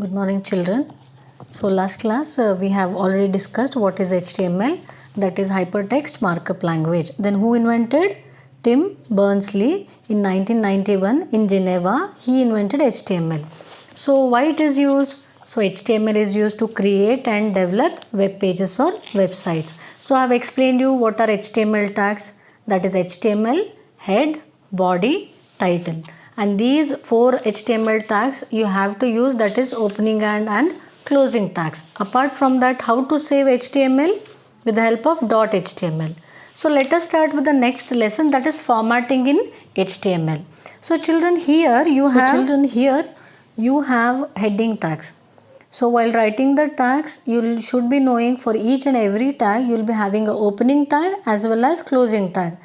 Good morning, children. So last class we have already discussed what is HTML, that is Hypertext Markup Language. Then who invented? Tim Berners-Lee in 1991 in Geneva. He invented HTML. So why it is used? So HTML is used to create and develop web pages or websites. So I have explained you what are HTML tags. That is HTML, head, body, title. And these 4 HTML tags you have to use, that is opening and closing tags. Apart from that, how to save HTML? With the help of .html. So let us start with the next lesson, that is formatting in HTML. So children, here you have heading tags. So while writing the tags, you should be knowing for each and every tag you will be having an opening tag as well as closing tag.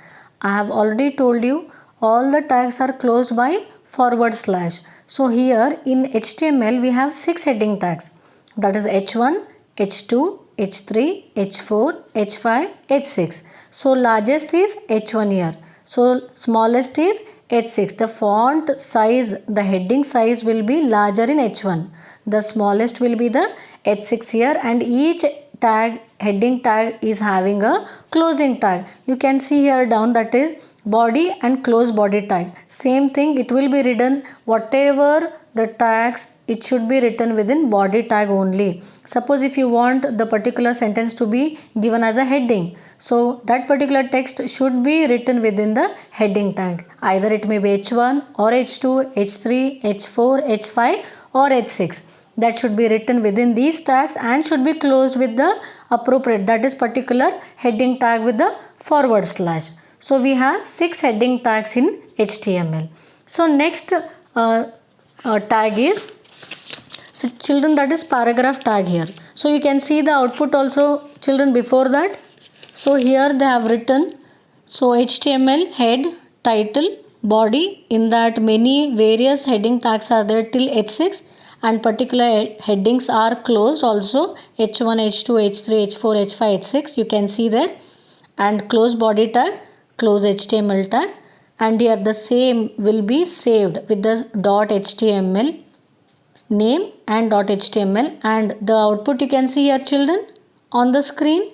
I have already told you all the tags are closed by /. So here in HTML we have 6 heading tags, that is H1, H2, H3, H4, H5, H6. So largest is H1 here. So smallest is H6. The font size, the heading size will be larger in H1. The smallest will be the H6 here, and each tag, heading tag is having a closing tag. You can see here down, that is body and close body tag. Same thing, it will be written whatever the tags, it should be written within body tag only. Suppose if you want the particular sentence to be given as a heading, so that particular text should be written within the heading tag. Either it may be H1 or H2, H3, H4, H5 or H6. That should be written within these tags and should be closed with the appropriate, that is particular heading tag with the /. So we have 6 heading tags in HTML. So next tag is, so children, that is paragraph tag here. So you can see the output also, children, before that. So here they have written, so HTML head, title, body, in that many various heading tags are there till H6, and particular headings are closed also, H1, H2, H3, H4, H5, H6, you can see there. And close body tag, close HTML tag, and here the same will be saved with the .html name and .html, and the output you can see here, children, on the screen,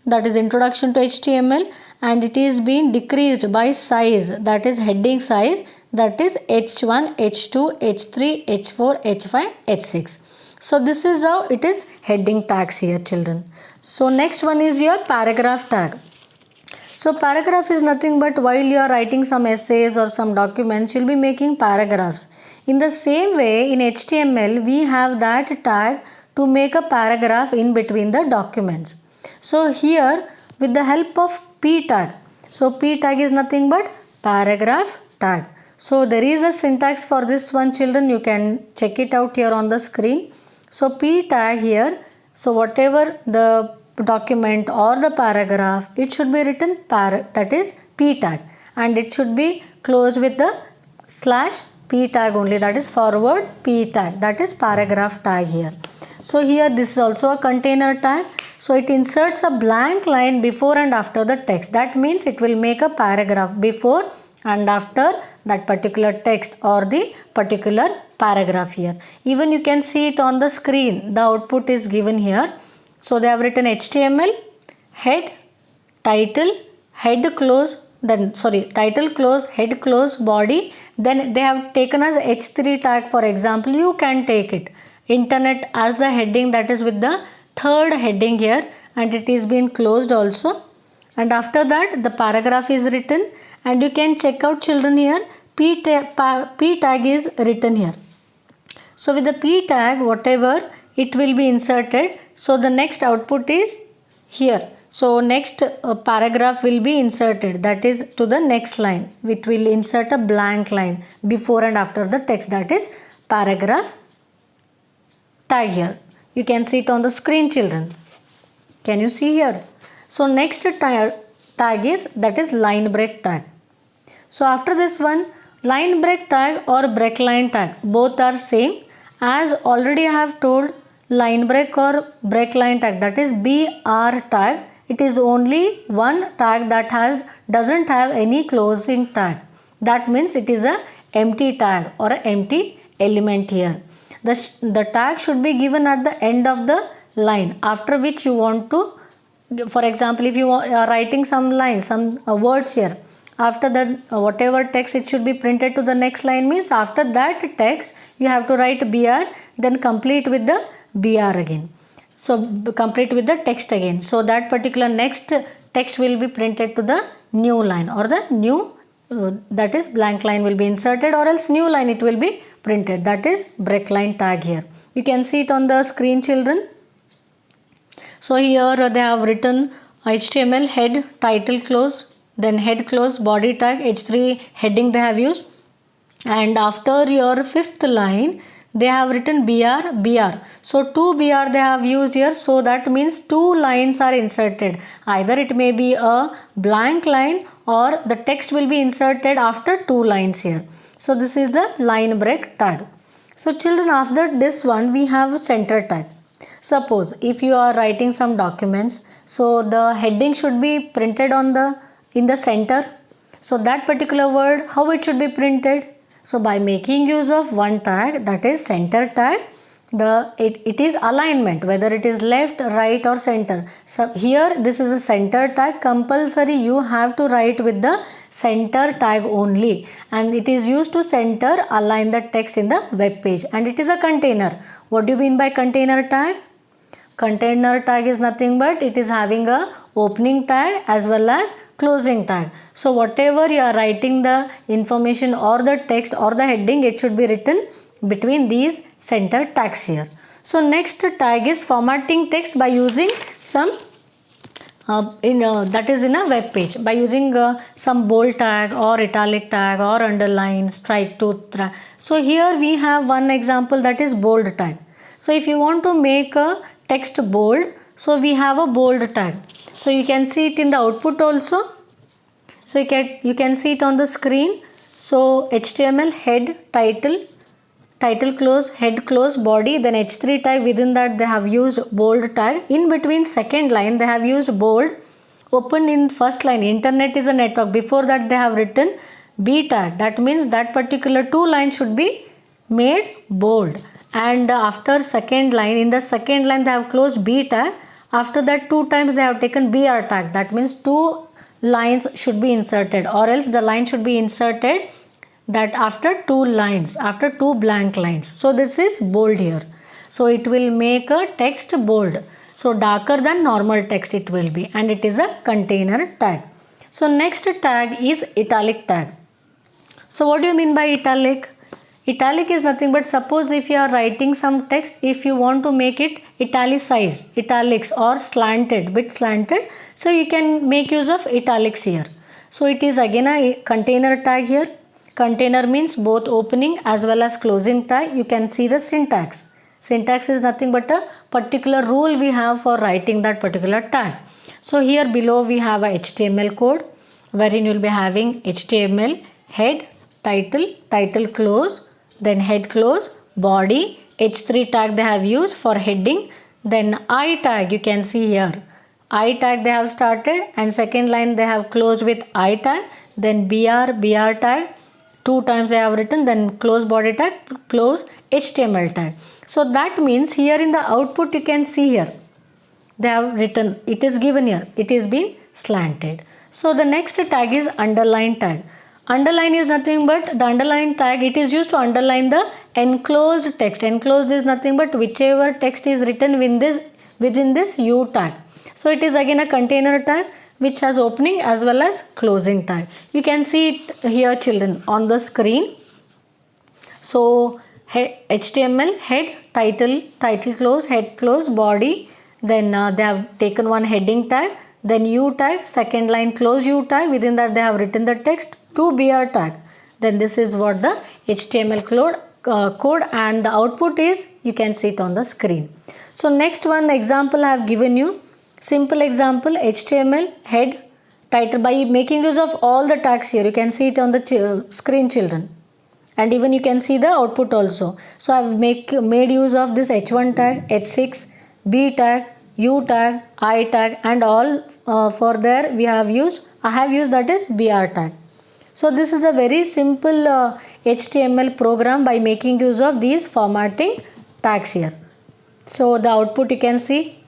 that is introduction to HTML, and it is being decreased by size, that is heading size, that is H1, H2, H3, H4, H5, H6. So this is how it is heading tags here, children. So next one is your paragraph tag. So paragraph is nothing but while you are writing some essays or some documents, you will be making paragraphs. In the same way, in HTML, we have that tag to make a paragraph in between the documents. So here, with the help of P tag. So P tag is nothing but paragraph tag. So there is a syntax for this one, children. You can check it out here on the screen. So P tag here. So whatever the document or the paragraph, it should be written that is P tag, and it should be closed with the /P tag only, that is forward P tag, that is paragraph tag here. So here this is also a container tag. So it inserts a blank line before and after the text. That means it will make a paragraph before and after that particular text or the particular paragraph here. Even you can see it on the screen, the output is given here. So they have written HTML, head, title, head close, title close, head close, body. Then they have taken as H3 tag, for example. You can take it. Internet as the heading, that is with the third heading here, and it is being closed also. And after that the paragraph is written, and you can check out, children, here P tag is written here. So with the P tag, whatever it will be inserted. So the next output is here. So next paragraph will be inserted, that is to the next line. It will insert a blank line before and after the text, that is paragraph tag here. You can see it on the screen, children. Can you see here? So next tag is, that is line break tag. So after this one, line break tag or break line tag, both are same. As already I have told, line break or break line tag, that is BR tag, it is only one tag that doesn't have any closing tag. That means it is a empty tag or an empty element here. The tag should be given at the end of the line, after which you want to, for example, if you are writing some lines, some words here, after that whatever text it should be printed to the next line, means after that text you have to write BR, then complete with the BR again. So complete with the text again. So that particular next text will be printed to the new line, or the new that is blank line will be inserted, or else new line it will be printed. That is break line tag here. You can see it on the screen, children. So here they have written HTML head, title close, then head close, body tag, H3 heading they have used, and after your fifth line they have written BR. So two BR they have used here, so that means two lines are inserted. Either it may be a blank line or the text will be inserted after two lines here. So this is the line break tag. So children, after this one we have a center tag. Suppose if you are writing some documents, so the heading should be printed on in the center. So that particular word, how it should be printed? So by making use of one tag, that is center tag, it is alignment, whether it is left, right or center. So here this is a center tag. Compulsory you have to write with the center tag only, and it is used to center align the text in the web page, and it is a container. What do you mean by container tag? Container tag is nothing but it is having a opening tag as well as closing tag. So whatever you are writing the information or the text or the heading, it should be written between these center tags here. So next tag is formatting text by using some that is in a web page, by using some bold tag or italic tag or underline, strike to tag. So here we have one example, that is bold tag. So if you want to make a text bold, so we have a bold tag. So you can see it in the output also. So you can see it on the screen. So HTML head, title close, head close, body, then H3 tag. Within that they have used bold tag. In between second line they have used bold. Open in first line, internet is a network. Before that they have written B tag. That means that particular two lines should be made bold. And after second line, in the second line they have closed B tag. After that two times they have taken BR tag. That means two lines should be inserted, or else the line should be inserted that after two lines, after two blank lines. So this is bold here. So it will make a text bold. So darker than normal text it will be, and it is a container tag. So next tag is italic tag. So what do you mean by italic? Italic is nothing but, suppose if you are writing some text, if you want to make it italicized, italics or slanted, bit slanted, so you can make use of italics here. So it is again a container tag here. Container means both opening as well as closing tag. You can see the syntax. Syntax is nothing but a particular rule we have for writing that particular tag. So here below we have a HTML code, wherein you will be having HTML head, title close, then head close, body, H3 tag they have used for heading, then I tag you can see here. I tag they have started, and second line they have closed with I tag, then BR tag, two times they have written, then close body tag, close HTML tag. So that means here in the output you can see here they have written, it is given here, it is been slanted. So the next tag is underline tag. Underline is nothing but the underline tag, it is used to underline the enclosed text. Enclosed is nothing but whichever text is written within this U tag. So it is again a container tag which has opening as well as closing tag. You can see it here, children, on the screen. So HTML head, title close, head close, body, then they have taken one heading tag, then U tag, second line close U tag, within that they have written the text, to BR tag. Then this is what the HTML code, and the output is, you can see it on the screen. So next one example I have given you, simple example, HTML head, title, by making use of all the tags here. You can see it on the screen, children, and even you can see the output also. So I have made use of this H1 tag, H6, B tag, U tag, I tag, and all for there I have used that is BR tag. So this is a very simple HTML program by making use of these formatting tags here. So the output you can see,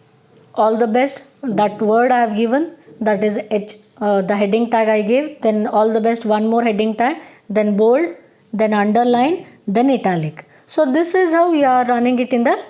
all the best, that word I have given, that is the heading tag I gave, then all the best, one more heading tag, then bold, then underline, then italic. So this is how we are running it in the